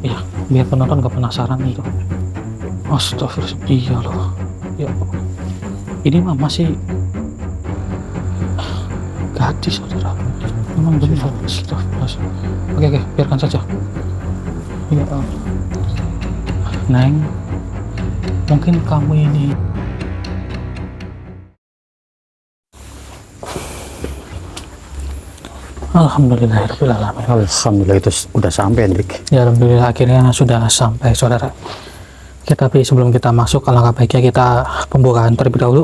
ya, biar penonton gak penasaran itu. Astagfirullah, iya loh ya. Ini mah masih gadis saudara, memang benar. Astagfirullah. Oke, biarkan saja ya. Neng, mungkin kamu ini Alhamdulillahirrahmanirrahim. Alhamdulillah itu udah sampai, Hendrik. Ya, alhamdulillah akhirnya sudah sampai saudara. Tapi sebelum kita masuk, alangkah baiknya kita pembukaan terlebih dahulu.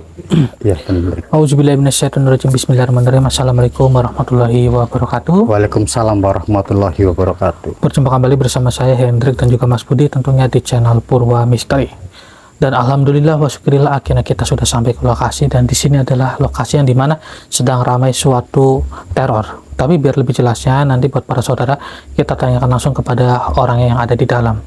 Iya, benar. Auzubillahi minasyaitonirrajim. Bismillahirrahmanirrahim. Assalamualaikum warahmatullahi wabarakatuh. Waalaikumsalam warahmatullahi wabarakatuh. Berjumpa kembali bersama saya Hendrik dan juga Mas Budi tentunya di channel Purwa Misteri. Dan alhamdulillah wa syukurillah akhirnya kita sudah sampai ke lokasi, dan di sini adalah lokasi yang dimana sedang ramai suatu teror. Tapi biar lebih jelasnya nanti buat para saudara kita tanyakan langsung kepada orang yang ada di dalam.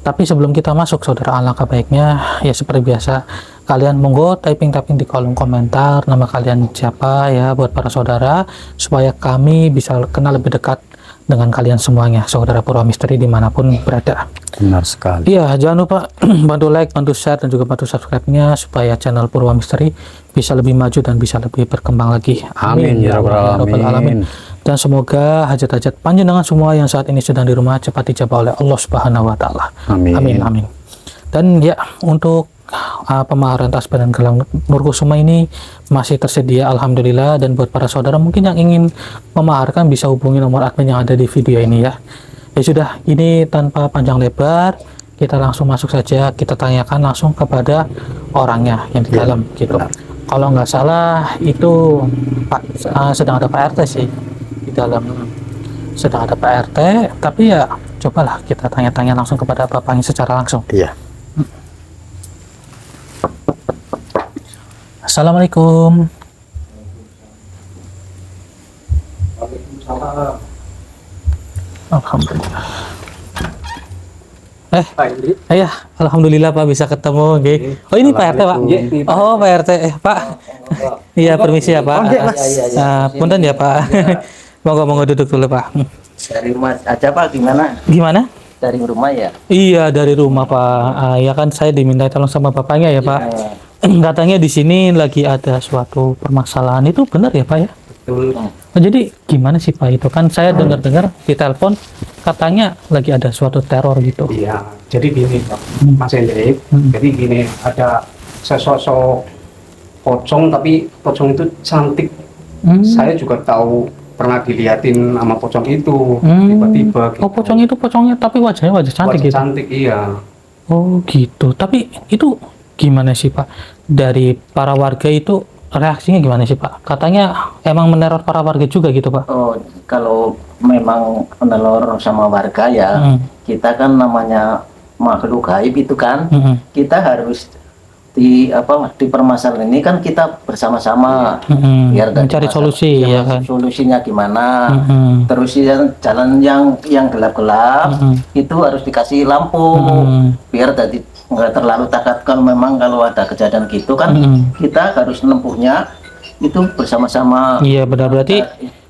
Tapi sebelum kita masuk saudara, alangkah baiknya ya seperti biasa kalian monggo typing di kolom komentar nama kalian siapa ya buat para saudara, supaya kami bisa kenal lebih dekat dengan kalian semuanya saudara Purwa Misteri dimanapun berada. Benar sekali. Iya, jangan lupa bantu like, bantu share, dan juga bantu subscribe-nya supaya channel Purwa Misteri bisa lebih maju dan bisa lebih berkembang lagi. Amin ya rabbal alamin. Dan semoga hajat-hajat panjenengan semua yang saat ini sedang di rumah cepat dijabah oleh Allah Subhanahu wa taala. Amin. Dan ya, untuk pemaharan tasbih dan gelang Nurkusuma ini masih tersedia alhamdulillah, dan buat para saudara mungkin yang ingin memaharkan bisa hubungi nomor admin yang ada di video ini ya. Ya sudah, ini tanpa panjang lebar kita langsung masuk saja, kita tanyakan langsung kepada orangnya yang di dalam gitu. Kalau nggak salah itu sedang ada Pak RT sih di dalam, sedang ada Pak RT, tapi ya cobalah kita tanya-tanya langsung kepada bapaknya secara langsung. Iya. Assalamualaikum. Alhamdulillah. Ya, alhamdulillah Pak bisa ketemu. Okay. Oh ini Pak RT Pak. Oh Pak RT, Pak. Iya permisi ya Pak. Punten ya Pak. Monggo duduk dulu Pak. Dari rumah aja Pak, gimana? Gimana? Dari rumah ya? Iya dari rumah Pak. Ya kan saya diminta tolong sama bapaknya ya Pak. Katanya di sini lagi ada suatu permasalahan, itu benar ya Pak ya? Betul. Nah, jadi gimana sih Pak itu? Kan saya dengar-dengar di telepon katanya lagi ada suatu teror gitu. Iya, jadi gini Pak, Mas Hendrik. Jadi gini, ada sesosok pocong, tapi pocong itu cantik. Saya juga tahu, pernah diliatin sama pocong itu tiba-tiba. Gitu. Oh pocong itu pocongnya, tapi wajahnya wajah cantik wajah gitu? Cantik, iya. Oh gitu. Tapi itu gimana sih Pak? Dari para warga itu reaksinya gimana sih Pak? Katanya emang meneror para warga juga gitu Pak? Oh, kalau memang meneror sama warga ya, kita kan namanya makhluk gaib itu kan, kita harus di permasalahan ini kan kita bersama-sama biar mencari solusi ya kan. Solusinya gimana? Terus jalan yang gelap-gelap itu harus dikasih lampu biar tadi nggak terlalu takut. Kalau memang kalau ada kejadian gitu kan kita harus menempuhnya itu bersama-sama. Iya benar, berarti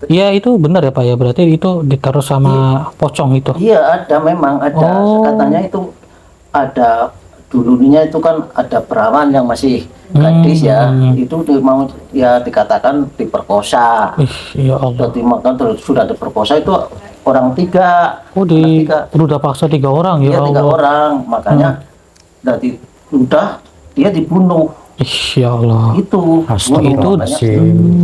iya itu benar ya Pak ya, berarti itu ditaruh sama pocong itu. Iya memang ada. Katanya itu ada dulunya itu kan ada perawan yang masih gadis ya, itu mau ya dikatakan diperkosa. Ya Allah. Jadi maka sudah diperkosa itu orang 3. Udah paksa 3 orang ya Allah. 3 orang, makanya dari udah dia dibunuh. Ya Allah. Itu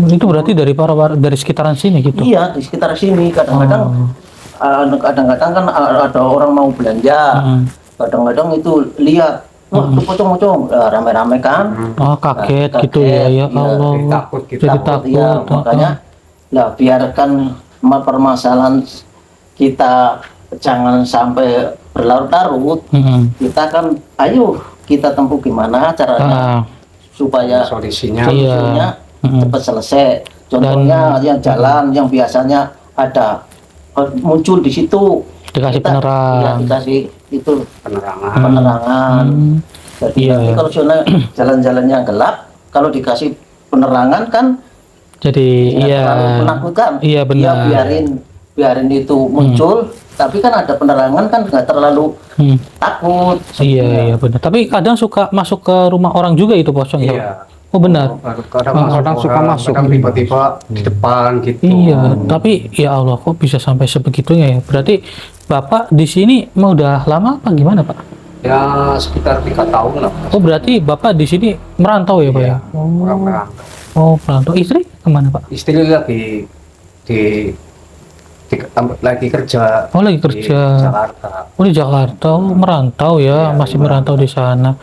Itu berarti dari dari sekitaran sini gitu. Iya, di sekitar sini kadang-kadang kan ada orang mau belanja. Kadang-kadang itu lihat itu pocong-pocong rame-rame kan. Kaget gitu ya Allah. Jadi takut. Ya, makanya biarkan permasalahan kita jangan sampai berlarut-larut. Kita kan ayo kita tempuh gimana caranya supaya solusinya cepat selesai. Contohnya yang jalan yang biasanya ada muncul di situ dikasih penerang. Dikasih itu penerangan. Jadi nanti kalau jalan-jalannya gelap, kalau dikasih penerangan kan jadi terlalu menakutkan. Iya benar. Biarin biarin itu muncul, tapi kan ada penerangan kan nggak terlalu takut. Iya benar. Tapi kadang suka masuk ke rumah orang juga itu pocong ya. Iya. Oh benar. Kadang suka masuk, kadang tiba-tiba di depan gitu. Iya, tapi ya Allah kok bisa sampai sebegitunya ya. Berarti Bapak di sini mau udah lama apa gimana Pak? Ya sekitar 3 tahun lah. Oh berarti Bapak di sini merantau ya Pak ya? Orang-orang. Oh merantau. Istri kemana Pak? Istri lagi lagi kerja. Oh lagi kerja. Di Jakarta. Oh di Jakarta, oh, merantau ya, masih merantau di sana.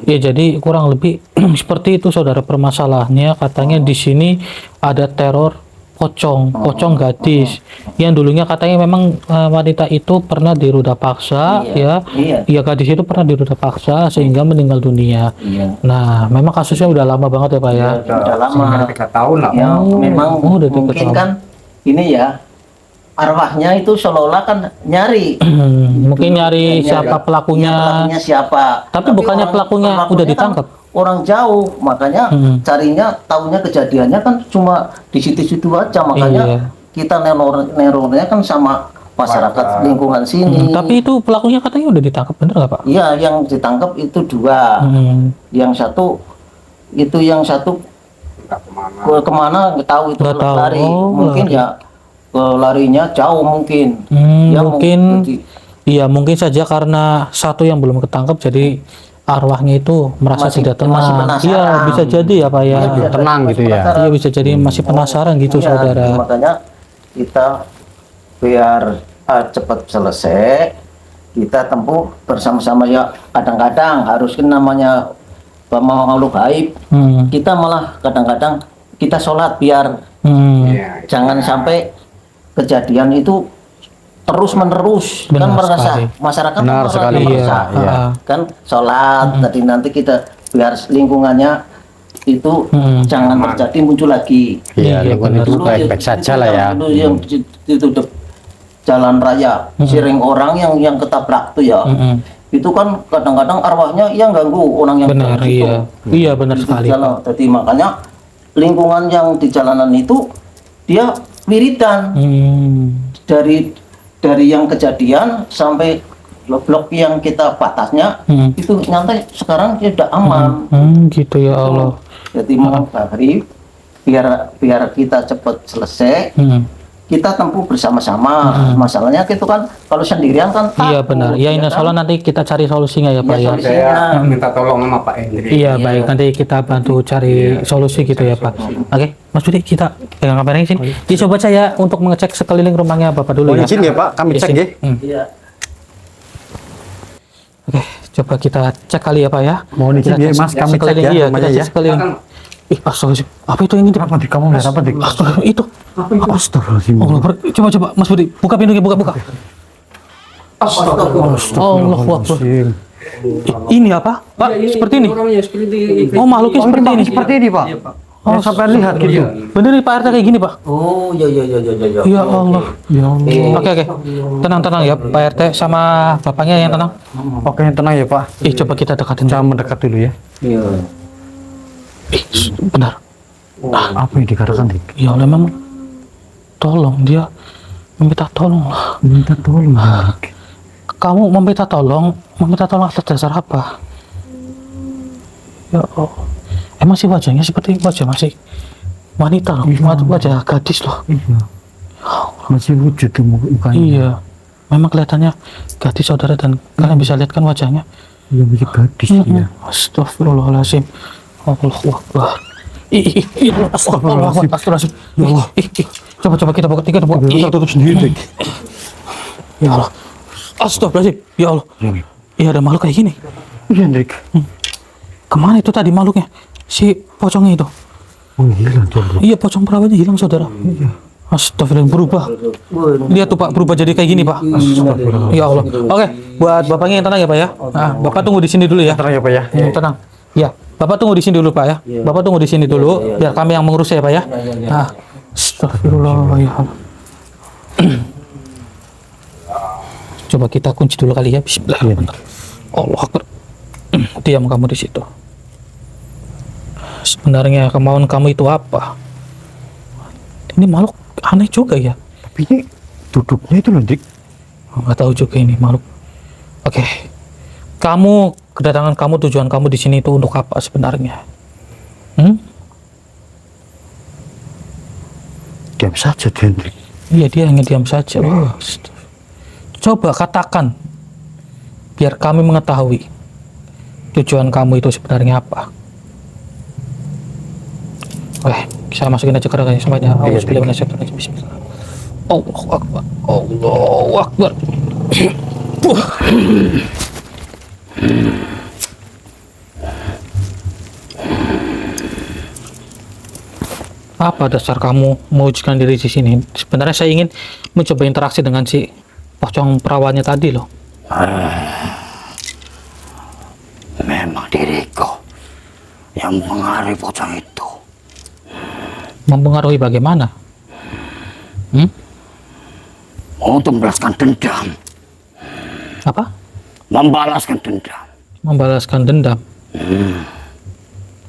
Ya jadi kurang lebih seperti itu saudara permasalahannya. Katanya di sini ada teror pocong gadis yang dulunya katanya memang wanita itu pernah diruda paksa ya gadis itu pernah diruda paksa sehingga meninggal dunia. Nah memang kasusnya udah lama banget ya Pak ya. Udah lama. 3 tahun lah. Ya, memang udah 3 mungkin tahun. kan ini ya arwahnya itu seolah-olah kan nyari. Mungkin nyari siapa pelakunya. Pelakunya siapa. Tapi bukannya pelakunya udah ditangkap. Kan orang jauh, makanya carinya, tahunya kejadiannya kan cuma di situ-situ aja. Makanya kita nerornya kan sama masyarakat lingkungan sini. Tapi itu pelakunya katanya udah ditangkap, bener nggak Pak? Iya, yang ditangkap itu 2. Yang satu kemana nggak tahu itu Nggak tahu. lari. Oh, Mungkin lari. ya larinya jauh mungkin. Ya, mungkin jadi iya mungkin saja karena satu yang belum ketangkap jadi arwahnya itu merasa Masih- tidak masih tenang. penasaran. Iya bisa jadi ya Pak ya. Iya, tenang gitu ya. penasaran. Iya bisa jadi masih penasaran gitu Iya, saudara. makanya kita biar cepat selesai, kita tempuh bersama-sama ya. Kadang-kadang harus kan namanya makhluk gaib. Kita malah kadang-kadang kita sholat biar Iya. jangan sampai kejadian itu terus menerus. Benar Kan merasa sekali. masyarakat Benar merasa sekali, merasa. iya. Kan sholat tadi nanti kita biar lingkungannya itu jangan terjadi muncul lagi. Iya, Iya, lingkungan benar. itu baik-baik saja lah ya. Dulu yang itu jalan raya sering orang yang ketabrak tuh ya. Itu kan kadang-kadang arwahnya yang ganggu orang yang Benar di situ. iya. Iya benar Di sekali. jalan. Jadi makanya lingkungan yang di jalanan itu dia wiridan dari yang kejadian sampai blok-blok yang kita batasnya itu nyantai sekarang sudah aman. Gitu ya Allah. Jadi mau Fahri biar kita cepat selesai, kita tempuh bersama-sama. Masalahnya itu kan kalau sendirian kan Iya takut, benar. Ya insya Allah nanti kita cari solusinya ya Pak ya. solusi. Saya minta tolong sama Pak Hendri. Iya baik, nanti kita bantu cari solusi gitu ya Pak. Oke, Mas Budi kita pegang kameranya sini. Dicoba saya untuk mengecek sekeliling rumahnya Bapak dulu Mohon ya. izin ya Pak, kami cek ya. Iya. Oke, coba kita cek kali ya Pak ya. Mohon izin Kita ya Mas, kami cek sekeliling, ya iya, rumahnya kita ya. cek sekeliling. Ih, astagfirullahaladzim. Apa itu yang ini? Apa dik, kamu lihat apa dik? Astagfirullahaladzim, itu. Astagfirullahaladzim. Allah, coba Mas Budi, buka pintunya, buka. Astagfirullah. Allahu Akbar. Ini apa? Pak, seperti ini. Oh, makhluknya seperti ini. Seperti ini Pak. Oh, sampai lihat gitu. Bener nih Pak RT kayak gini, Pak. Oh, iya. Ya Allah. Ya Allah. Oke. Tenang ya, Pak RT sama bapaknya yang tenang. Oke, yang tenang ya Pak. Coba kita dekatin. Jangan mendekat dulu ya. Iya. Benar. Apa yang dikatakan dik? Ya Allah, memang tolong dia meminta tolong lah. Minta tolong ya dik. Kamu meminta tolong atas dasar apa? Ya Allah. Emang sih wajahnya seperti wajah masih wanita loh, wajah gadis loh. Iya. Masih wujud di mukanya. Iya, memang kelihatannya gadis saudara dan kalian bisa lihat kan wajahnya. Iya, masih gadis ya. Astagfirullahaladzim. Allahu Akbar. Astagfirullahaladzim. Ya Allah. Coba kita buka. Kita tutup sendiri dik. Ya Allah. Astagfirullahaladzim. Ya Allah. Iya ada makhluk kayak gini. Iya dik. Kemana itu tadi makhluknya? Si pocongnya itu. Oh hilang coba. Iya pocong perawatnya hilang saudara. Astagfirullah berubah. Lihat tuh Pak berubah jadi kayak gini Pak. Ya Allah. Oke, buat bapaknya yang tenang ya Pak ya. Nah, Bapak tunggu di sini dulu ya. Tenang ya Pak ya. Tenang. Ya, Bapak tunggu di sini dulu Pak ya. Bapak tunggu di sini dulu biar kami yang mengurus ya Pak ya. Nah, astagfirullah ya Allah. Coba kita kunci dulu kali ya. Bismillahirrahmanirrahim. Allah Akbar. Diam kamu di situ. Sebenarnya kemauan kamu itu apa? Ini makhluk aneh juga ya. Tapi ini Duduknya itu loh, Dik. Nggak tahu juga ini makhluk. Oke, kedatangan kamu, tujuan kamu di sini itu untuk apa sebenarnya? Diam saja, Hendrik. Iya, dia hanya diam saja. Coba katakan, biar kami mengetahui tujuan kamu itu sebenarnya apa. Saya masukin aja ke rekannya semuanya. Bismillah. Allahu Akbar. Allahu Akbar. Apa dasar kamu mewujudkan diri di sini? Sebenarnya saya ingin mencoba interaksi dengan si pocong perawannya tadi loh. Memang diriku yang mengaruhi pocong itu. Mempengaruhi bagaimana? Untuk membalaskan dendam. Apa? Membalaskan dendam. Membalaskan dendam.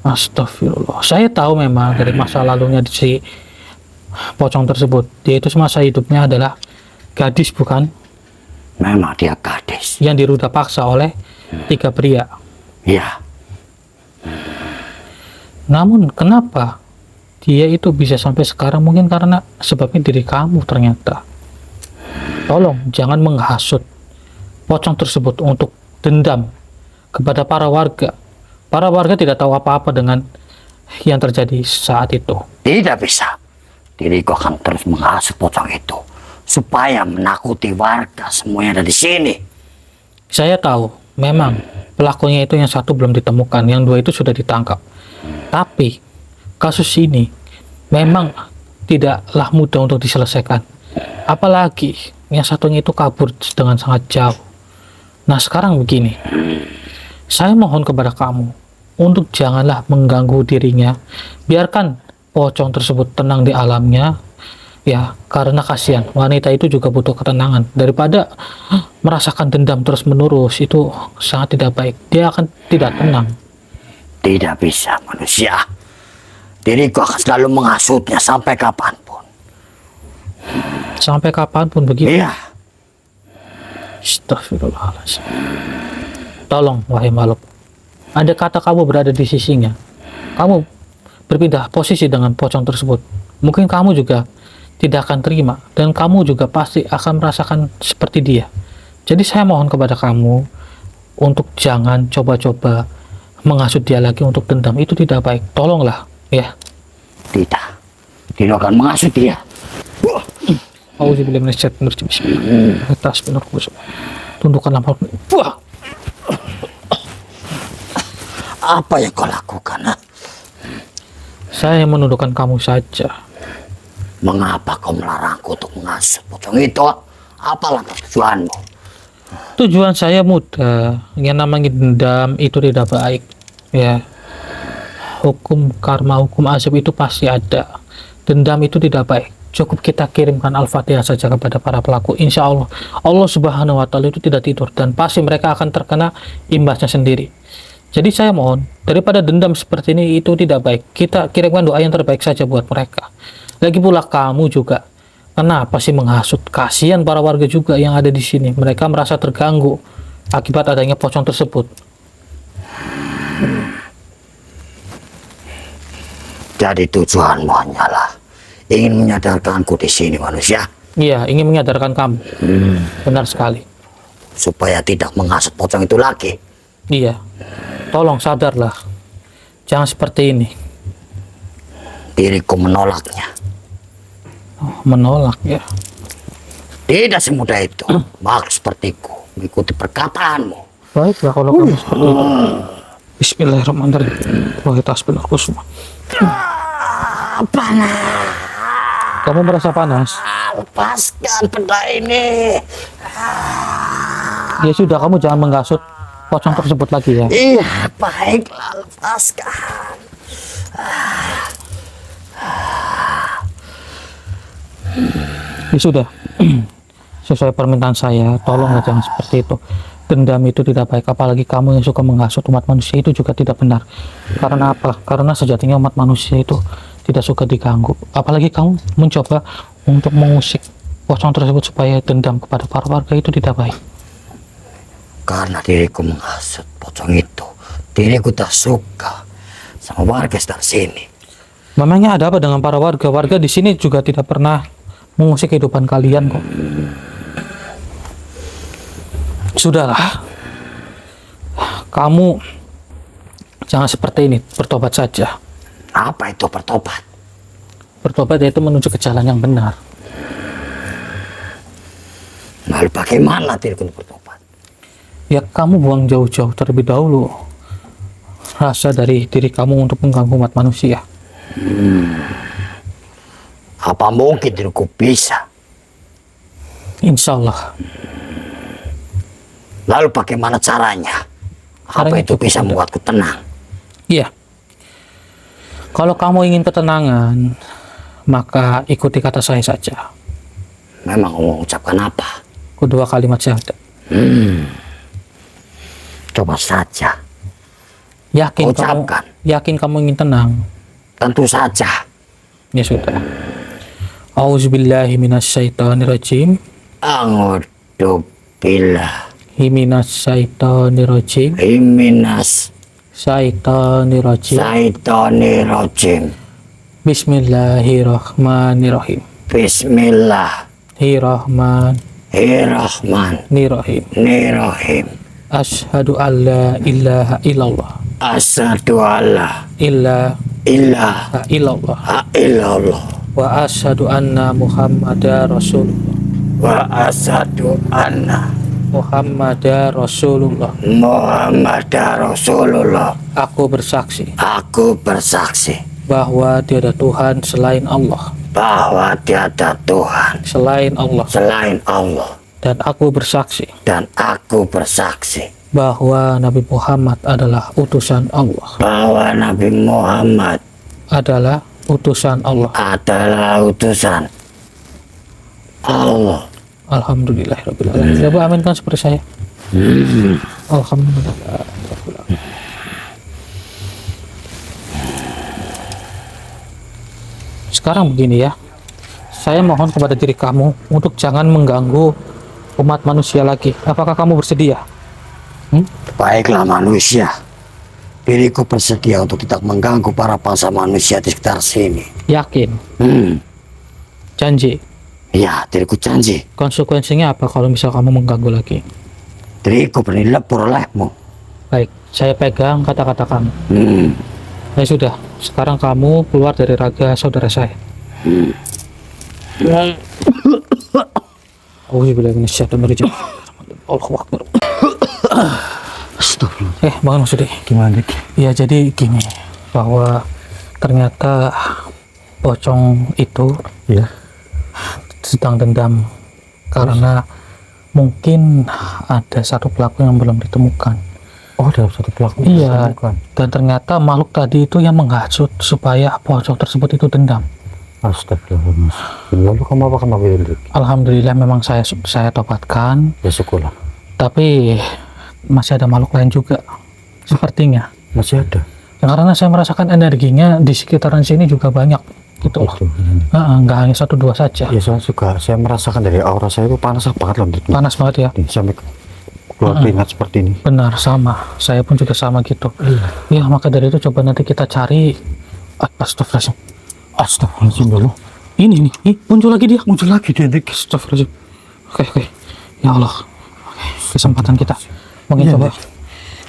Astagfirullah. Saya tahu memang dari masa lalunya si pocong tersebut. Dia itu semasa hidupnya adalah gadis, bukan? Memang dia gadis. Yang diruda paksa oleh 3 pria. Ya. Namun kenapa dia itu bisa sampai sekarang? Mungkin karena sebabnya diri kamu ternyata. Tolong jangan menghasut pocong tersebut untuk dendam kepada para warga. Para warga tidak tahu apa-apa dengan yang terjadi saat itu. Tidak bisa. Diriku akan terus menghasut pocong itu supaya menakuti warga semua yang ada di sini. Saya tahu memang pelakunya itu yang satu belum ditemukan, yang 2 itu sudah ditangkap. Tapi kasus ini memang tidaklah mudah untuk diselesaikan. Apalagi yang satunya itu kabur dengan sangat jauh. Nah sekarang begini, saya mohon kepada kamu untuk janganlah mengganggu dirinya. Biarkan pocong tersebut tenang di alamnya. Ya, karena kasihan, wanita itu juga butuh ketenangan. Daripada merasakan dendam terus menerus, itu sangat tidak baik. Dia akan tidak tenang. Tidak bisa manusia. Diriku akan selalu menghasutnya sampai kapanpun. Sampai kapanpun begitu. Iya. Astagfirullahaladzim. Tolong, wahai makhluk. Ada kata kamu berada di sisinya. Kamu berpindah posisi dengan pocong tersebut. Mungkin kamu juga tidak akan terima. Dan kamu juga pasti akan merasakan seperti dia. Jadi saya mohon kepada kamu untuk jangan coba-coba menghasut dia lagi untuk dendam. Itu tidak baik. Tolonglah, ya. Tidak. Dia akan menghasut dia. Auzubillahi minasyaitonir rajim. Bismillahirrahmanirrahim. Tundukkanlah makhluk. Wah. Apa yang kau lakukan? Ha? Saya menundukkan kamu saja. Mengapa kau melarangku untuk menghasut pocong itu? Apalah tujuanmu? Tujuan saya mudah. Yang namanya dendam itu tidak baik. Ya. Hukum karma, hukum azab itu pasti ada. Dendam itu tidak baik. Cukup kita kirimkan Al-Fatihah saja kepada para pelaku. Insya Allah, Allah Subhanahu wa Ta'ala itu tidak tidur dan pasti mereka akan terkena imbasnya sendiri. Jadi saya mohon, daripada dendam seperti ini itu tidak baik, kita kirimkan doa yang terbaik saja buat mereka. Lagi pula kamu juga, kenapa sih menghasut? Kasihan para warga juga yang ada di sini. Mereka merasa terganggu akibat adanya pocong tersebut. Jadi tujuanmu hanyalah ingin menyadarkanku di sini manusia. Iya, ingin menyadarkan kamu. Benar sekali. Supaya tidak menghasut pocong itu lagi. Iya. Tolong sadarlah. Jangan seperti ini. Diriku menolaknya. Oh, menolak ya. Tidak semudah itu. Makhluk sepertiku mengikuti perkataanmu. Baiklah kalau kamu seperti itu. Bismillahirrahmanirrahim. Wahai tasbih semua. Panas. Kamu merasa panas? Lepaskan benda ini. Ya sudah, kamu jangan menghasut pocong tersebut lagi ya. Iya, baiklah, lepaskan. Ya sudah. Sesuai permintaan saya, tolonglah jangan seperti itu. Dendam itu tidak baik, apalagi kamu yang suka menghasut umat manusia itu juga tidak benar. Karena apa? Karena sejatinya umat manusia itu tidak suka diganggu. Apalagi kamu mencoba untuk mengusik pocong tersebut supaya dendam kepada para warga itu tidak baik? Karena diriku menghasut pocong itu. Diriku tak suka sama warga sekitar sini. Memangnya ada apa dengan para warga? Warga di sini juga tidak pernah mengusik kehidupan kalian kok. Sudahlah, kamu jangan seperti ini, bertobat saja. Apa itu bertobat? Bertobat yaitu menuju ke jalan yang benar. Lalu bagaimana diriku bertobat? Ya kamu buang jauh-jauh terlebih dahulu rasa dari diri kamu untuk mengganggu umat manusia. Apa mungkin diriku bisa? Insya Allah. Lalu bagaimana caranya? Apa Caranya itu cukup bisa mudah. membuatku tenang? Iya. Kalau kamu ingin ketenangan, maka ikuti kata saya saja. Memang mau mengucapkan apa? Kedua kalimat syahadat. Coba saja. Ucapkan. Yakin kamu ingin tenang. Tentu saja. Ya sudah. Auzubillahi minasyaitonirrajim. A'udzu billahi Minasyaitonirrajim. minas Syaitonirrajim. syaitonirrajim. Bismillahirrahmanirrahim. Bismillahirrahmanirrahim. Nirrahim. Asyhadu an la ilaha illallah. Asyhadu alla ilaha Illallah. illallah Wa asyhadu anna Muhammadar Rasulullah. wa asyhadu anna Muhammadar Rasulullah. Muhammadar Rasulullah. Aku bersaksi Aku bersaksi bahwa tiada Tuhan selain Allah. bahwa tiada Tuhan Selain Allah. selain Allah, Dan aku bersaksi dan aku bersaksi bahwa Nabi Muhammad adalah utusan Allah. bahwa Nabi Muhammad Adalah utusan Allah. adalah utusan Allah. Alhamdulillahirabbil alamin. Ya, Bu, aminkan seperti saya. Alhamdulillah. Sekarang begini ya, saya mohon kepada diri kamu untuk jangan mengganggu umat manusia lagi. Apakah kamu bersedia? Baiklah manusia, diriku bersedia untuk tidak mengganggu para bangsa manusia di sekitar sini. Yakin? Janji? Ya, diriku janji. Konsekuensinya apa kalau misal kamu mengganggu lagi? Diriku bernilebur olehmu. Baik, saya pegang kata-kata kamu. Ya sudah, sekarang kamu keluar dari raga saudara saya. Auzubillahi minasyaitonirrajim. Allahu Akbar. Astagfirullah. Bangun Mas Udi. Gimana, Dik? Ya jadi gini, bahwa ternyata pocong itu Ya. sedang dendam karena mungkin ada satu pelaku yang belum ditemukan. Oh, dalam satu pelaku. Iya, Bukan. dan ternyata makhluk tadi itu yang menghasut supaya pocong tersebut itu dendam. Astagfirullah. Lalu kamu apa kemarin, Dik? Alhamdulillah memang saya tobatkan, Ya syukurlah. tapi masih ada makhluk lain juga sepertinya. Masih ada. Ya, karena saya merasakan energinya di sekitaran sini juga banyak gitu loh. Nggak hanya 1-2 saja. Ya, saya merasakan dari aura saya itu panas banget loh, Dik. Panas banget ya. Nih, sampai keluar keringat seperti ini. Benar, sama. Saya pun juga sama gitu. Iya, maka dari itu coba nanti kita cari. Astagfirullahaladzim. Astagfirullahaladzim, ya Allah. Ini, muncul lagi dia. Muncul lagi dia, Dik. Astagfirullahaladzim. Oke. Ya Allah. Oke, kesempatan kita. Mungkin Iya, coba Dik.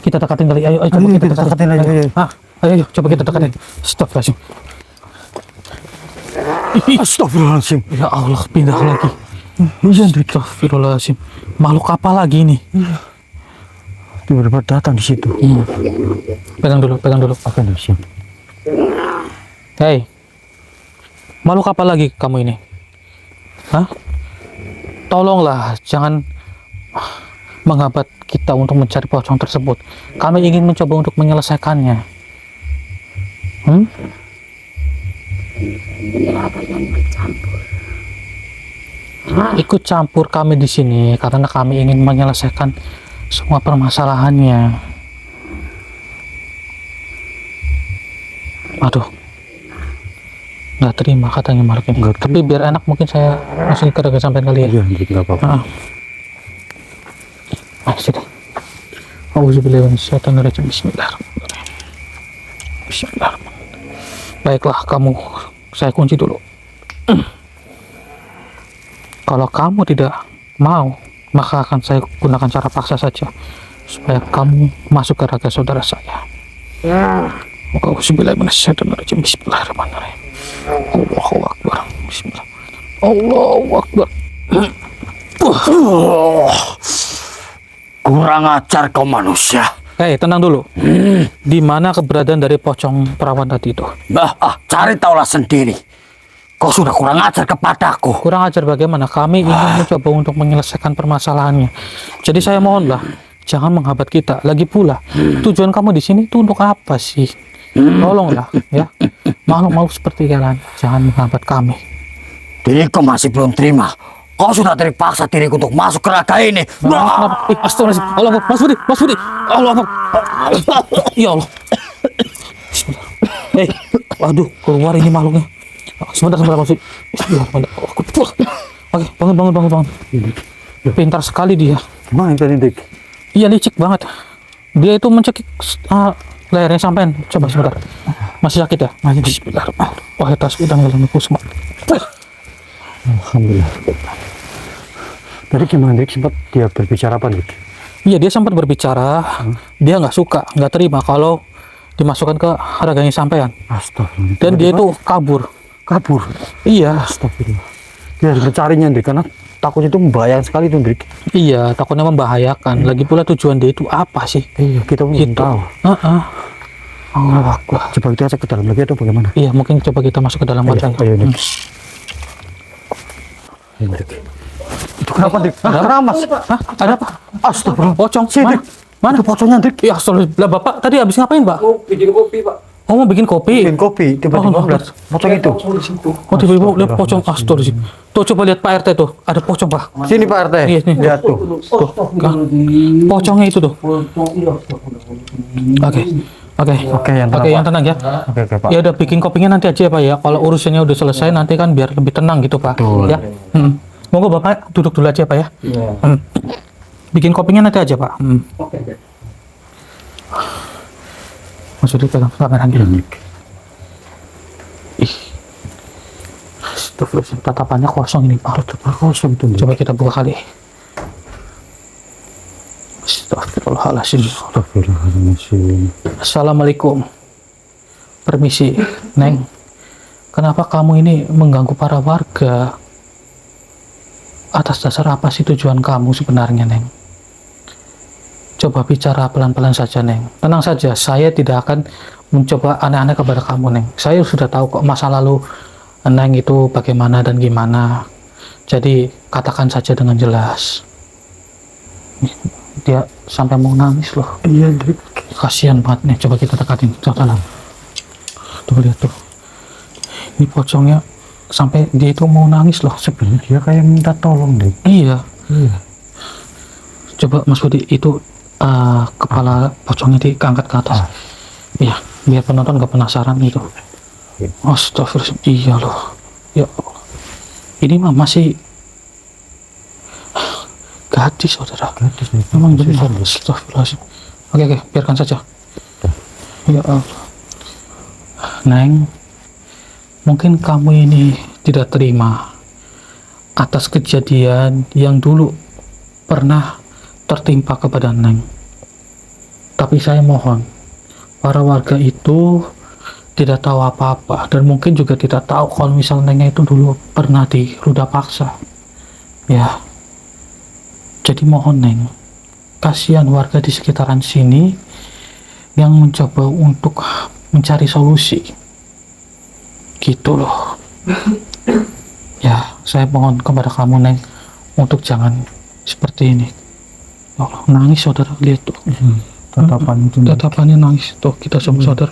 kita tekatin kali. Ayo coba Ayo, kita kita tekatin. tekatin lagi, ayo. Ayo, coba kita tekatin. Astagfirullahaladzim. Astagfirullahaladzim. Ya Allah, pindah lagi. Iya, Dik. Astagfirullahaladzim. Makhluk apa lagi ini? Tiba-tiba datang di situ. Pegang dulu. Apa nih, Sim? Hei, makhluk apa lagi kamu ini? Hah? Tolonglah, jangan menghambat kita untuk mencari pocong tersebut. Kami ingin mencoba untuk menyelesaikannya. Ikut campur kami di sini karena kami ingin menyelesaikan semua permasalahannya. Aduh, nggak terima katanya makhluk ini. Nggak Tapi biar enak mungkin saya masukin ke raga sampean kali ya. Iya Hendrik, nggak apa-apa. Sudah. Auzubillahi minasyaitonirrajim. Bismillahirrahmanirrahim. Bismillahirrahmanirrahim. Baiklah kamu, saya kunci dulu. Kalau kamu tidak mau, maka akan saya gunakan cara paksa saja supaya kamu masuk ke raga saudara saya. Auzubillahi minasyaitonirrajim. Bismillahirrahmanirrahim. Allahu akbar. Bismillah. Allahu akbar. Kurang ajar kau manusia. Tenang dulu. Di mana keberadaan dari pocong perawan tadi itu? Cari taulah sendiri. Kau sudah kurang ajar kepadaku. Kurang ajar bagaimana? Kami ingin mencoba untuk menyelesaikan permasalahannya. Jadi saya mohonlah, jangan menghambat kita. Lagi pula, tujuan kamu di sini itu untuk apa sih? Tolonglah, ya. Makhluk-makhluk seperti kalian, jangan menghambat kami. Diriku masih belum terima. Kau sudah terpaksa diriku untuk masuk ke raga ini. Astagfirullahaladzim. Allah Akbar. Mas Budi. Allah Akbar. Ya Allah. Bismillah. Waduh, keluar ini makhluknya. Sebentar Mas Budi. Bismillahirrahmanirrahim. Oke, bangun. Pintar sekali dia. Gimana tadi Hendrik? Iya, licik banget. Dia itu mencekik lehernya sampean. Coba sebentar. Masih sakit ya? Masih. Bismillahirrahmanirrahim. Wahai tasbih dan ilmuku semua. Alhamdulillah. Tadi gimana Hendrik, sempat dia berbicara apa Hendrik? Iya, dia sempat berbicara. Dia nggak suka, nggak terima kalau dimasukkan ke raganya sampean. Astagfirullah. Dan dia itu kabur. Iya. Astagfirullah. Dia harus mencarinya Hendrik, karena takutnya itu membahayakan sekali itu Hendrik. Iya, takutnya membahayakan. Lagi pula tujuan dia itu apa sih? Iya, kita belum Gitu. tahu. Allah Akbar. Coba kita cek ke dalam lagi atau bagaimana? Iya, mungkin coba kita masuk ke dalam wadah. Ayo Hendrik. Hendrik. Itu kenapa Hendrik? Ada apa? Hah? Ada apa? Astagfirullah. Pocong. Sini. Mana? Itu pocongnya Hendrik. Ya, astagfirullah. Bapak tadi habis ngapain, Pak? Oh, bikin kopi, Pak. Oh, mau bikin kopi. Bikin kopi, tiba-tiba Oh, melihat pocong itu. Di situ. Oh, tiba-tiba lihat pocong. Astagfirullah. Tuh, coba lihat Pak RT tuh. Ada pocong, Pak. Sini Pak RT. Iya, nih. Lihat tuh. Pocongnya itu tuh. Oke, yang tenang ya. Oke, Pak. Ya udah, bikin kopinya nanti aja ya, Pak ya. Kalau urusannya udah selesai nanti kan biar lebih tenang gitu, Pak. Betul. Ya. Monggo Bapak duduk dulu aja, Pak ya. Iya. Bikin kopinya nanti aja, Pak. Oke. Maksudnya pegang kameranya. Hendrik. Ih. Astagfirullah, tatapannya kosong ini, Pak. Kosong itu Hendrik. Coba kita buka kali. Astagfirullahaladzim. Astagfirullahaladzim. Assalamualaikum. Permisi, Neng. Kenapa kamu ini mengganggu para warga? Atas dasar apa sih tujuan kamu sebenarnya, Neng? Coba bicara pelan-pelan saja, Neng. Tenang saja, saya tidak akan mencoba aneh-aneh kepada kamu, Neng. Saya sudah tahu kok masa lalu Neng itu bagaimana dan gimana. Jadi, katakan saja dengan jelas. Dia sampai mau nangis loh. Iya Hendrik. Kasihan banget nih, coba kita dekatin. Coba. Tuh, lihat tuh. Ini pocongnya sampai dia itu mau nangis loh. Sebenarnya dia kayak minta tolong Hendrik. Iya. Coba Mas Budi itu kepala pocongnya diangkat ke atas. Iya, biar penonton gak penasaran itu. Astagfirullah. Iya loh. Ya Allah. Ini mah masih gadis, saudara. Gadis nih. Memang benar. Astagfirullahaladzim. Oke, biarkan saja. Ya Allah. Neng, mungkin kamu ini tidak terima atas kejadian yang dulu pernah tertimpa kepada Neng. Tapi saya mohon, para warga itu tidak tahu apa-apa dan mungkin juga tidak tahu kalau misal Nengnya itu dulu pernah diruda paksa. Ya. Jadi mohon Neng, kasihan warga di sekitaran sini yang mencoba untuk mencari solusi. Gitu loh. Ya, saya mohon kepada kamu Neng untuk jangan seperti ini. Ya Allah, nangis saudara, lihat tuh. Tatapannya nangis tuh, kita semua saudara.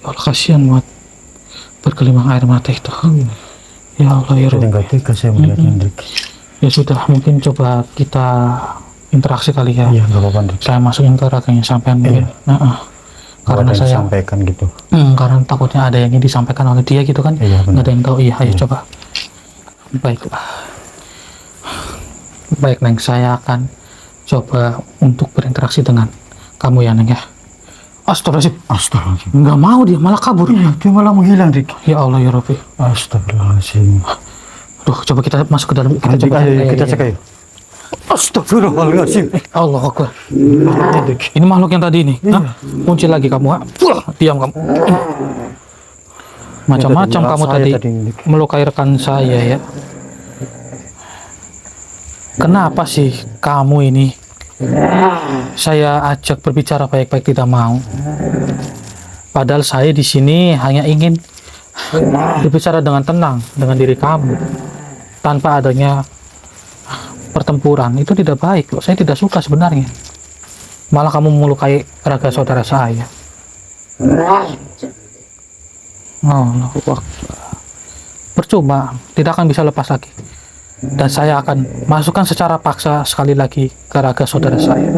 Ya Allah, kasihan banget. Bergelimang air mata itu. Ya Allah, ya Jadi Rabbi. nggak tega saya melihatnya Hendrik. Ya sudah, mungkin coba kita interaksi kali ya. Iya nggak apa-apa Hendrik. Saya masukin ke raganya sampean mungkin. Karena Ada yang saya sampaikan gitu. karena takutnya ada yang ingin disampaikan oleh dia gitu kan. Iya, benar. Nggak ada yang tahu. Iya, ayo coba. Baiklah. Baik Neng, saya akan coba untuk berinteraksi dengan kamu ya Neng ya. Astagfirullahaladzim. Astagfirullahaladzim. Nggak mau dia, malah kabur. Iya, dia malah menghilang, Dik. Ya Allah ya Rabbi. Astagfirullahaladzim. Duh, coba kita masuk ke dalam. Kita Dik, coba. ayo, kita cek ayo. Astagfirullahaladzim. Allah Akbar. Ini makhluk yang tadi ini. Hah? Kunci lagi kamu. Ha? Diam kamu. Macam-macam kamu saya tadi Dik. melukai rekan saya ya. Kenapa sih kamu ini? Saya ajak berbicara baik-baik tidak mau. Padahal saya di sini hanya ingin berbicara dengan tenang dengan diri kamu tanpa adanya pertempuran. Itu tidak baik loh. Saya tidak suka sebenarnya. Malah kamu melukai raga saudara saya. Oh, Allahu Akbar. Percuma, tidak akan bisa lepas lagi. Dan saya akan masukkan secara paksa sekali lagi ke raga saudara saya.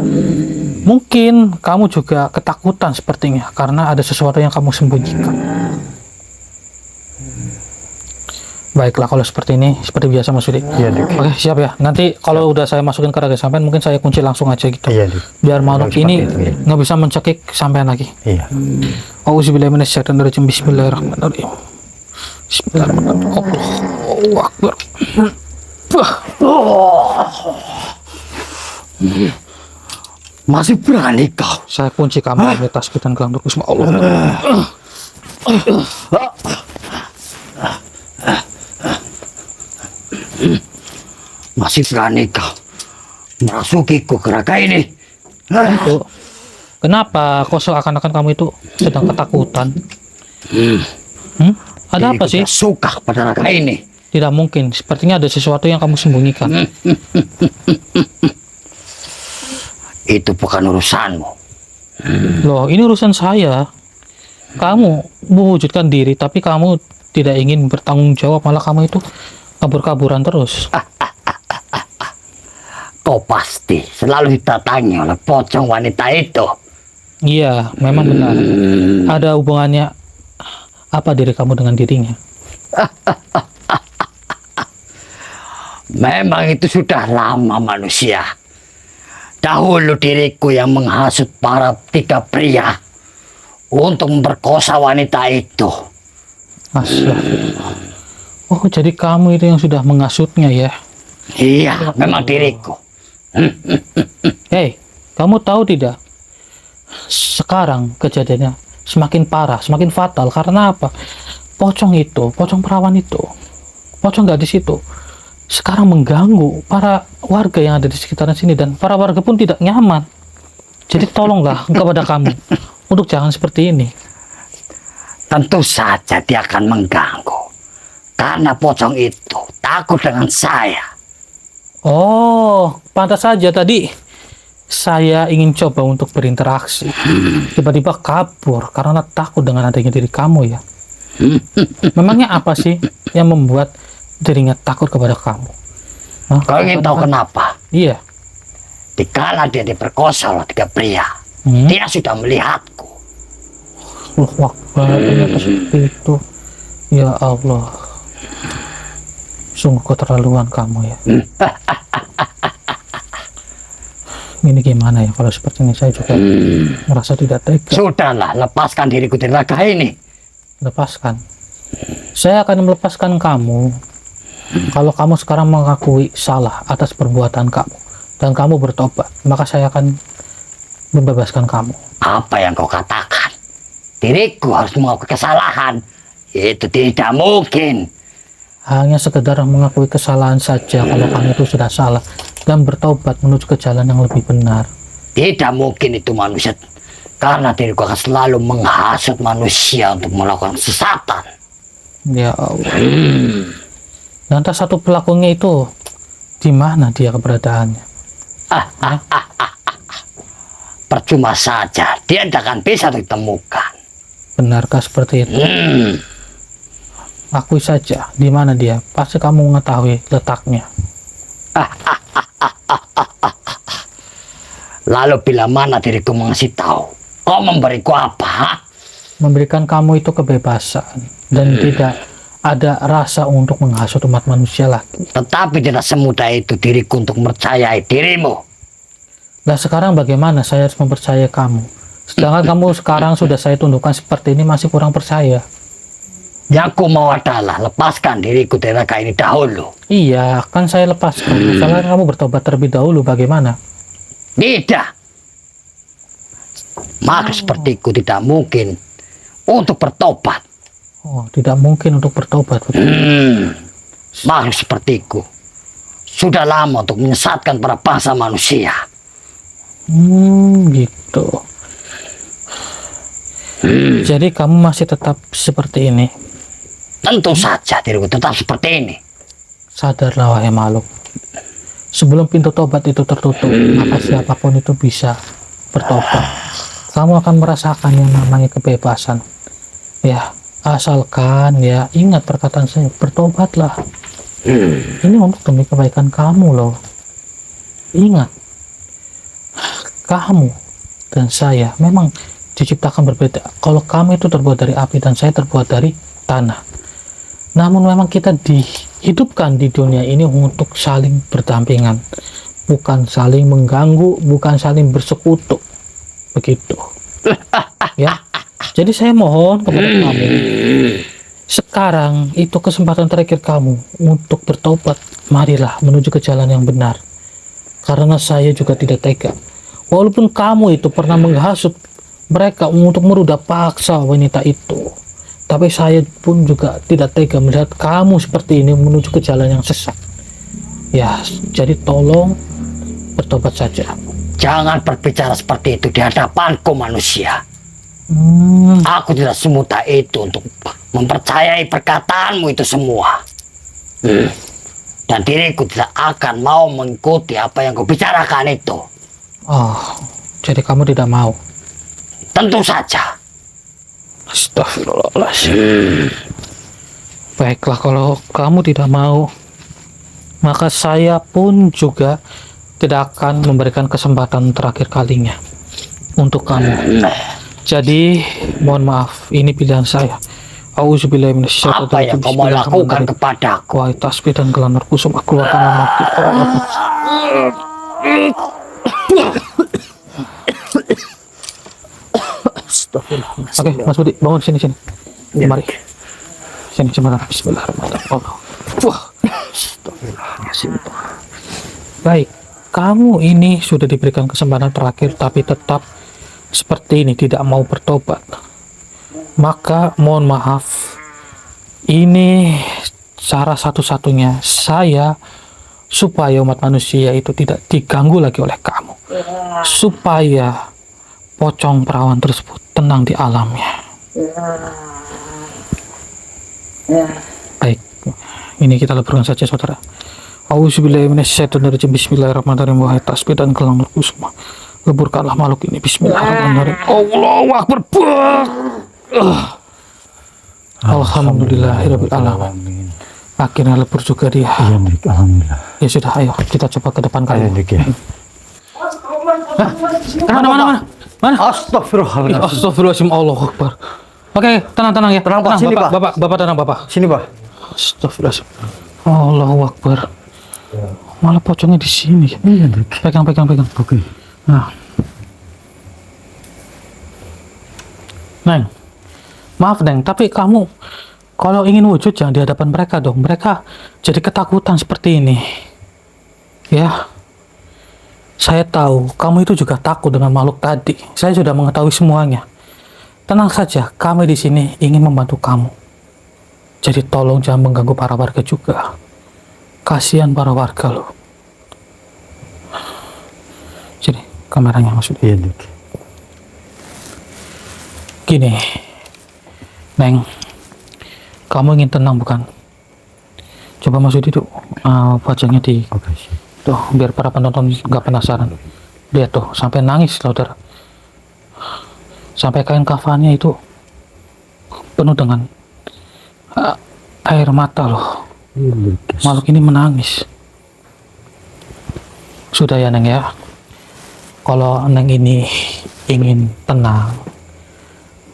Mungkin kamu juga ketakutan sepertinya karena ada sesuatu yang kamu sembunyikan. Baiklah kalau seperti ini, seperti biasa Mas Yudi. Iya, Dik. Oke, siap ya. Nanti kalau udah saya masukin ke raga sampean, mungkin saya kunci langsung aja gitu. Iya, Dik. Biar makhluk Seperti ini itu, ya. nggak bisa mencekik sampean lagi. Iya. Auzubillahiminasyaitonirrajim. Bismillahirrahmanirrahim. Bismillahirrahmanirrahim. Allahu Akbar. Masih berani kau? Saya kunci kamu di atas dan gelang Nurul Kusma Allah. Masih berani kau merasukiku ke raga ini? Itu. Kenapa kok seakan-akan kamu itu sedang ketakutan? Ada apa Diriku sih? tidak suka pada raga ini. Tidak mungkin. Sepertinya ada sesuatu yang kamu sembunyikan. Itu bukan urusanmu. Loh, ini urusan saya. Kamu mewujudkan diri, tapi kamu tidak ingin bertanggung jawab. Malah kamu itu kabur-kaburan terus. Kau pasti selalu didatangi oleh pocong wanita itu. Iya, memang benar. Ada hubungannya apa diri kamu dengan dirinya? Memang itu sudah lama manusia. Dahulu diriku yang menghasut para tiga pria untuk memperkosa wanita itu. Astagfirullah. Oh, jadi kamu itu yang sudah menghasutnya ya? Iya, memang diriku. Hei, kamu tahu tidak? Sekarang kejadiannya semakin parah, semakin fatal. Karena apa? Pocong itu, pocong perawan itu, pocong gadis itu sekarang mengganggu para warga yang ada di sekitaran sini, dan para warga pun tidak nyaman. Jadi tolonglah kepada kamu untuk jangan seperti ini. Tentu saja dia akan mengganggu. Karena pocong itu takut dengan saya. Oh, pantas saja tadi saya ingin coba untuk berinteraksi. Tiba-tiba kabur karena takut dengan adanya diri kamu ya. Memangnya apa sih yang membuat dirinya takut kepada kamu? Hah? Kau ingin tahu kenapa? Iya. Dikala dia diperkosa oleh tiga pria, dia sudah melihatku. Wah, ternyata seperti itu. Ya Allah. Sungguh keterlaluan kamu ya. Ini gimana ya kalau seperti ini, saya juga merasa tidak tega. Sudahlah, lepaskan diriku dari raga ini. Lepaskan. Saya akan melepaskan kamu kalau kamu sekarang mengakui salah atas perbuatan kamu dan kamu bertobat, maka saya akan membebaskan kamu. Apa yang kau katakan? Diriku harus mengakui kesalahan. Itu tidak mungkin. Hanya sekedar mengakui kesalahan saja kalau kamu itu sudah salah dan bertobat menuju ke jalan yang lebih benar. Tidak mungkin itu manusia. Karena diriku akan selalu menghasut manusia untuk melakukan kesesatan. Ya Allah. Lantas satu pelakunya itu di mana dia keberadaannya? Percuma saja, dia tidak akan bisa ditemukan. Benarkah seperti itu? Akui saja di mana dia. Pasti kamu mengetahui letaknya. Lalu bila mana diriku mengasih tahu, Kau memberiku apa? Memberikan kamu itu kebebasan dan tidak ada rasa untuk menghasut umat manusia lagi. Tetapi tidak semudah itu diriku untuk mempercayai dirimu. Nah sekarang bagaimana saya harus mempercayai kamu? Sedangkan kamu sekarang sudah saya tundukkan seperti ini masih kurang percaya. Yang ku mau adalah lepaskan diriku dari neraka ini dahulu. Iya, kan saya lepaskan. Misalnya kamu bertobat terlebih dahulu, bagaimana? Tidak. Maka sepertiku tidak mungkin untuk bertobat. Oh, tidak mungkin untuk bertobat. Makhluk sepertiku sudah lama untuk menyesatkan para bangsa manusia. Gitu. Jadi kamu masih tetap seperti ini? Tentu saja diriku tetap seperti ini. Sadarlah wahai makhluk. Sebelum pintu tobat itu tertutup, maka siapapun itu bisa bertobat. Kamu akan merasakan yang namanya kebebasan. Ya, asalkan ya ingat perkataan saya, bertobatlah. Ini untuk demi kebaikan kamu loh. Ingat, kamu dan saya memang diciptakan berbeda. Kalau kamu itu terbuat dari api dan saya terbuat dari tanah. Namun memang kita dihidupkan di dunia ini untuk saling berdampingan, bukan saling mengganggu, bukan saling bersekutu. Begitu. Ya. Jadi saya mohon kepada kamu, sekarang itu kesempatan terakhir kamu untuk bertobat. Marilah menuju ke jalan yang benar. Karena saya juga tidak tega. Walaupun kamu itu pernah menghasut mereka untuk merudah paksa wanita itu, tapi saya pun juga tidak tega melihat kamu seperti ini menuju ke jalan yang sesat. Ya, jadi tolong bertobat saja. Jangan berbicara seperti itu di hadapanku manusia. Aku tidak semudah itu untuk mempercayai perkataanmu itu semua. Dan diriku tidak akan mau mengikuti apa yang kau bicarakan itu. Oh, jadi kamu tidak mau? Tentu saja. Astagfirullahaladzim. Baiklah, kalau kamu tidak mau, maka saya pun juga tidak akan memberikan kesempatan terakhir kalinya untuk kamu. Jadi mohon maaf, ini pilihan saya. Auzubillahi minasyaitonir Apa yang kau mau lakukan kepadaku? Wahai tasbih dan gelar kusum, aku keluarkan nama Oke, Mas Budi, bangun sini. Mari. Sini cepetan. Bismillahirrahmanirrahim. Wah. Astagfirullahaladzim. Baik, kamu ini sudah diberikan kesempatan terakhir tapi tetap seperti ini, tidak mau bertobat. Maka mohon maaf, ini cara satu-satunya saya supaya umat manusia itu tidak diganggu lagi oleh kamu, supaya pocong perawan tersebut tenang di alamnya. Baik, ini kita leburkan saja saudara. Auzubillahi minasyaitonirrajim. Bismillahirrahmanirrahim. Wahai tasbih dan gelang kusuma, leburkanlah makhluk ini. Bismillahirrahmanirrahim. Allahu akbar. Alhamdulillahirabbil alamin. Akhirnya lebur juga dia. Iya, Dik. Alhamdulillah. Ya sudah, ayo kita coba ke depan Ayo, kali. Dik, ya. Mana? Astagfirullahaladzim. Astagfirullahaladzim. Allahu akbar. Oke, tenang ya. Tenang, Pak. Sini, Pak. Bapak tenang, Bapak. Sini, Pak. Astagfirullahaladzim. Allahu akbar. Malah pocongnya di sini. Iya, Dik. Pegang. Oke. Nah. Neng, maaf Neng, tapi kamu kalau ingin wujud jangan di hadapan mereka dong. Mereka jadi ketakutan seperti ini. Ya, saya tahu kamu itu juga takut dengan makhluk tadi. Saya sudah mengetahui semuanya. Tenang saja, kami di sini ingin membantu kamu. Jadi tolong jangan mengganggu para warga juga. Kasihan para warga loh. Jadi kameranya maksudnya. Iya, Dik. Gini, Neng, kamu ingin tenang bukan? Coba masuk itu wajahnya di Oke, siap. tuh, biar para penonton nggak penasaran. Lihat tuh, sampai nangis saudara. Sampai kain kafannya itu penuh dengan air mata loh. Iya, Dik. Makhluk ini menangis. Sudah ya Neng ya. Kalau Neng ini ingin tenang,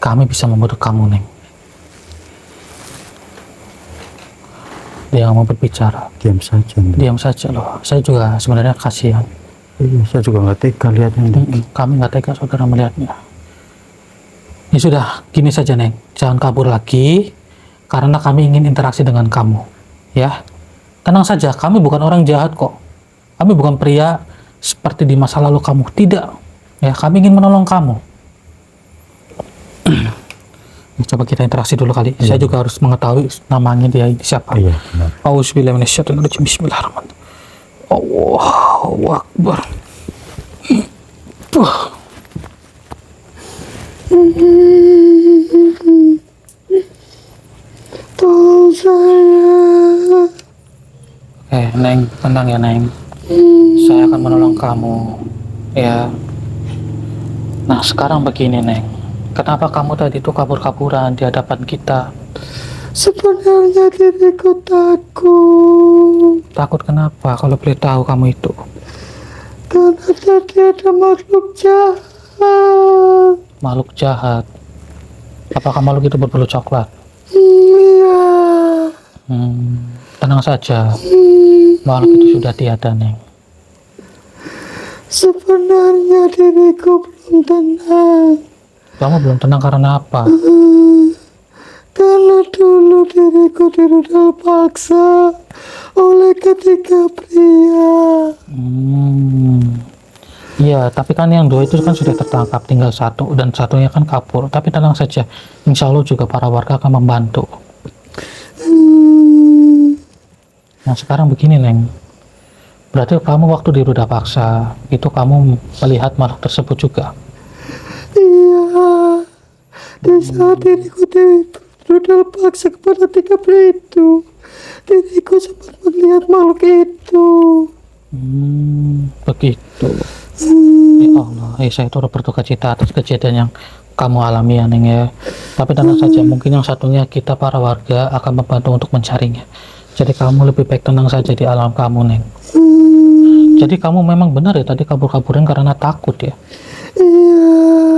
kami bisa membantu kamu, Neng. Dia mau berbicara. Diam saja. Ndek. Diam saja loh. Saya juga sebenarnya kasihan. Iya, saya juga nggak tega lihatnya. Ndek. Kami nggak tega saudara melihatnya. Ya sudah, gini saja Neng. Jangan kabur lagi, karena kami ingin interaksi dengan kamu. Ya, tenang saja. Kami bukan orang jahat kok. Kami bukan pria seperti di masa lalu kamu. Tidak. Ya, kami ingin menolong kamu. Coba kita interaksi dulu kali. Saya juga harus mengetahui namanya dia ini siapa. Iya, benar. Auzubillahi minasyaitonirrajim. Bismillahirrahmanirrahim. Allahu Akbar. Tolong saya. Neng, tenang ya Neng. Saya akan menolong kamu. Ya. Nah, sekarang begini Neng. Kenapa kamu tadi itu kabur-kaburan di hadapan kita? Sebenarnya diriku takut. Takut kenapa? Kalau boleh tahu kamu itu. Karena tadi ada makhluk jahat. Makhluk jahat. Apakah makhluk itu berbulu coklat? Iya. Tenang saja. Makhluk itu sudah tiada, Neng. Sebenarnya diriku belum tenang. Kamu belum tenang karena apa? Karena dulu diriku dirudal paksa oleh ketiga pria. Iya, tapi kan yang dua itu kan sudah tertangkap, tinggal satu dan satunya kan kabur. Tapi tenang saja, insya Allah juga para warga akan membantu. Nah sekarang begini Neng, berarti kamu waktu di ruda paksa itu kamu melihat makhluk tersebut juga? Iya, di saat diriku dirudal paksa kepada tiga pria itu, diriku sempat melihat makhluk itu. Begitu. Ya Allah, saya turut berduka cita atas kejadian yang kamu alami ya Neng ya. Tapi tenang saja, mungkin yang satunya kita para warga akan membantu untuk mencarinya. Jadi kamu lebih baik tenang saja di alam kamu Neng. Jadi kamu memang benar ya tadi kabur-kaburan karena takut ya.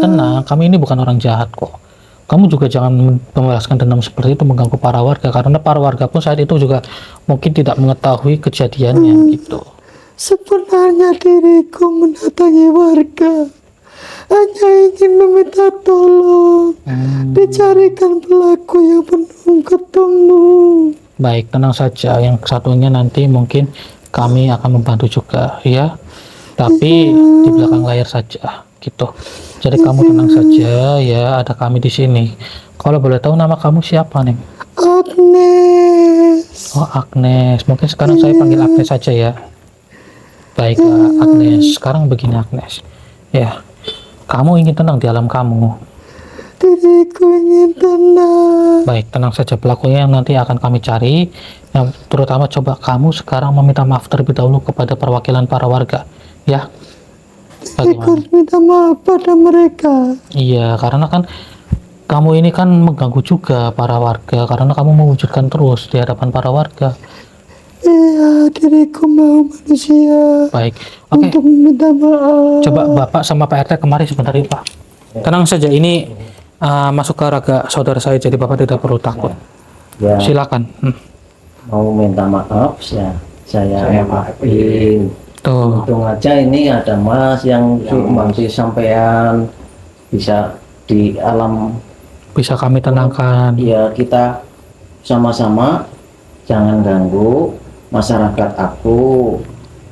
Tenang, kami ini bukan orang jahat kok. Kamu juga jangan membalaskan dendam seperti itu mengganggu para warga, karena para warga pun saat itu juga mungkin tidak mengetahui kejadiannya gitu. Sebenarnya diriku mendatangi warga hanya ingin meminta tolong dicarikan pelaku yang belum ketemu. Baik, tenang saja. Yang satunya nanti mungkin kami akan membantu juga ya. Tapi di belakang layar saja gitu. Jadi kamu tenang saja ya, ada kami di sini. Kalau boleh tahu nama kamu siapa, Neng? Agnes. Oh, Agnes. Mungkin sekarang saya panggil Agnes saja ya. Baiklah, Agnes. Sekarang begini, Agnes. Ya, kamu ingin tenang di alam kamu. Diriku ingin tenang. Baik, tenang saja. Pelakunya yang nanti akan kami cari. Yang terutama coba kamu sekarang meminta maaf terlebih dahulu kepada perwakilan para warga. Ya. Diriku harus minta maaf pada mereka. Iya, karena kan kamu ini kan mengganggu juga para warga. Karena kamu mewujudkan terus di hadapan para warga. Iya, diriku mau manusia. Baik, oke. Untuk meminta maaf. Coba Bapak sama Pak RT kemari sebentar ya Pak. Tenang saja, ini masuk ke raga saudara saya, jadi Bapak tidak perlu takut. Ya, Silakan. mau minta maaf ya, saya maafin. Tuh. Untung aja ini ada Mas yang bantu sampean bisa di alam. Bisa kami tenangkan. Ya, kita sama-sama jangan ganggu masyarakat aku.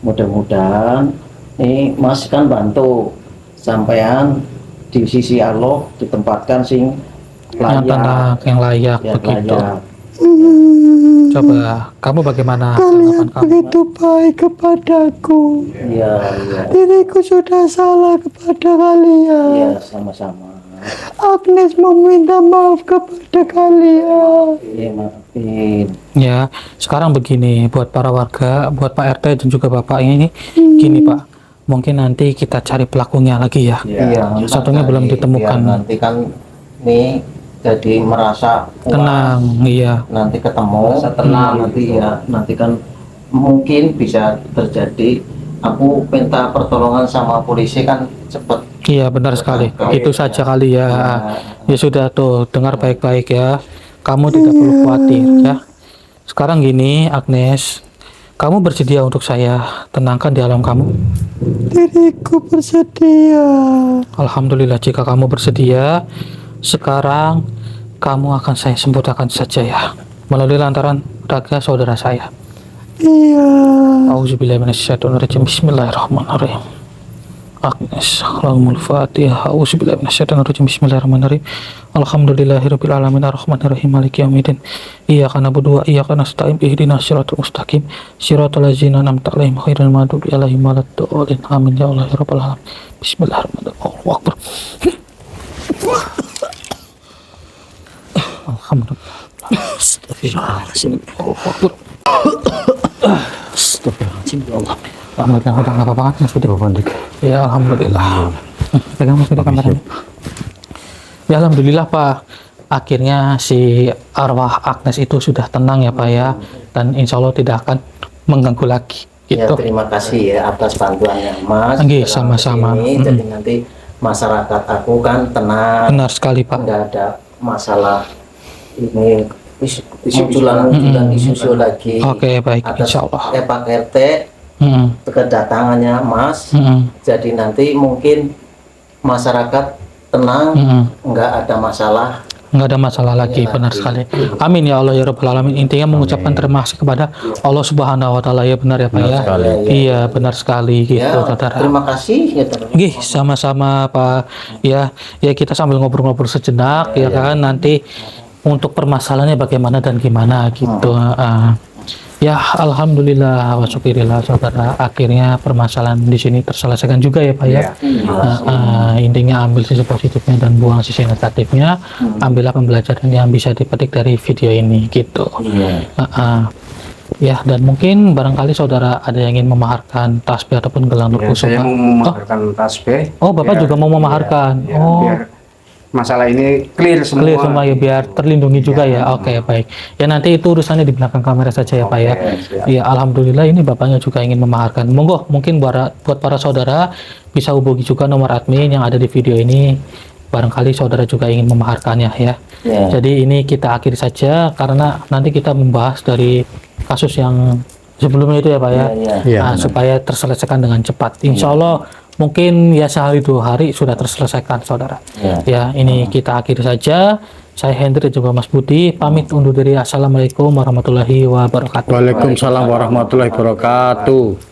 Mudah-mudahan ini Mas kan bantu sampean di sisi Allah ditempatkan sing Yang tenang, yang layak, ya, begitu. layak. Coba, kamu bagaimana Kalian tanggapan kamu? begitu baik kepadaku. Iya, iya. Diriku sudah salah kepada Iya, kalian. sama-sama. Agnes meminta maaf kepada kalian. Iya, maafin. Ya, sekarang begini, buat para warga, buat Pak RT dan juga Bapak ini, gini Pak, mungkin nanti kita cari pelakunya lagi ya. Iya, Satunya belum nanti ditemukan. biar nanti kan nih jadi merasa puas. Tenang, iya. Nanti ketemu, tenang nanti ya, nanti kan mungkin bisa terjadi. Aku minta pertolongan sama polisi kan cepet. Iya benar sekali. Itu saja kali ya. Ya sudah tuh, dengar baik-baik ya. Kamu tidak perlu khawatir ya. Sekarang gini Agnes, kamu bersedia untuk saya tenangkan di alam kamu? Diriku bersedia. Alhamdulillah jika kamu bersedia. Sekarang kamu akan saya sempurnakan saja ya, melalui lantaran raga saudara saya. Iya. Auzubillahi minasyaitonirrajim. Bismillahirrahmanirrahim. Agnes, Allahumul Fatihah. Auzubillahi minasyaitonirrajim. Bismillahirrahmanirrahim. Alhamdulillahirabbil alamin arrahmanirrahim maliki yaumiddin. Iyyaka na'budu wa iyyaka nasta'in ihdinas siratal mustaqim siratal ladzina an'amta 'alaihim ghairil maghdubi 'alaihim waladdallin. Amin ya Allah ya rabbal alamin. Bismillahirrahmanirrahim. Allahu akbar. Alhamdulillah. Astagfirullahaladzim. Allahu akbar. Astagfirullahaladzim ya Allah. Alhamdulillah, udah nggak apa-apa kan Mas Budi? Dik. Ya alhamdulillah. Pegang Mas Budi kameranya. Ya alhamdulillah Pak. Akhirnya si arwah Agnes itu sudah tenang ya Pak ya, dan insya Allah tidak akan mengganggu lagi. Ya, Gitu. terima kasih ya atas bantuannya Mas. Nggih, dalam sama-sama. ini. Jadi nanti masyarakat aku kan tenang, Benar sekali Pak. nggak ada masalah ini usulan isu lagi. Oke baik, Atas insya Allah. Pak RT Mm-mm. kedatangannya Mas. Mm-mm. Jadi nanti mungkin masyarakat tenang, Mm-mm. nggak ada masalah. Nggak ada masalah lagi, benar sekali. Amin ya Allah ya Rabbal alamin. Intinya mengucapkan terima kasih kepada Allah Subhanahu wa taala ya, benar ya Pak ya. Iya benar sekali gitu Ya, saudara. terima kasih ya teman. Gih, sama-sama Pak. Ya, ya kita sambil ngobrol-ngobrol sejenak ya kan, nanti untuk permasalahannya bagaimana dan gimana gitu. Ya, alhamdulillah wa syukurillah saudara. Akhirnya permasalahan di sini terselesaikan juga ya Pak ya. Intinya ambil sisi positifnya dan buang sisi negatifnya. Ambillah pembelajaran yang bisa dipetik dari video ini gitu. Ya, dan mungkin barangkali saudara ada yang ingin memaharkan tasbih ataupun gelang Ya, nurkusuma. saya mau memaharkan tasbih. Oh, Bapak juga mau memaharkan. Ya, Oh. biar masalah ini clear semua. Clear semua ya, biar terlindungi juga ya. Oke baik. Ya nanti itu urusannya di belakang kamera saja ya Pak ya. siap. Ya alhamdulillah ini bapaknya juga ingin memaharkan. Monggo mungkin buat para saudara bisa hubungi juga nomor admin yang ada di video ini. Barangkali saudara juga ingin memaharkannya ya. Ya. Jadi ini kita akhiri saja karena nanti kita membahas dari kasus yang sebelumnya itu ya Pak ya. Iya, Nah, benar. supaya terselesaikan dengan cepat. Insya Allah mungkin ya sehari 2 hari sudah terselesaikan saudara. Ya ini kita akhiri saja. Saya Hendri dan juga Mas Budi pamit undur diri. Assalamualaikum warahmatullahi wabarakatuh. Waalaikumsalam warahmatullahi wabarakatuh.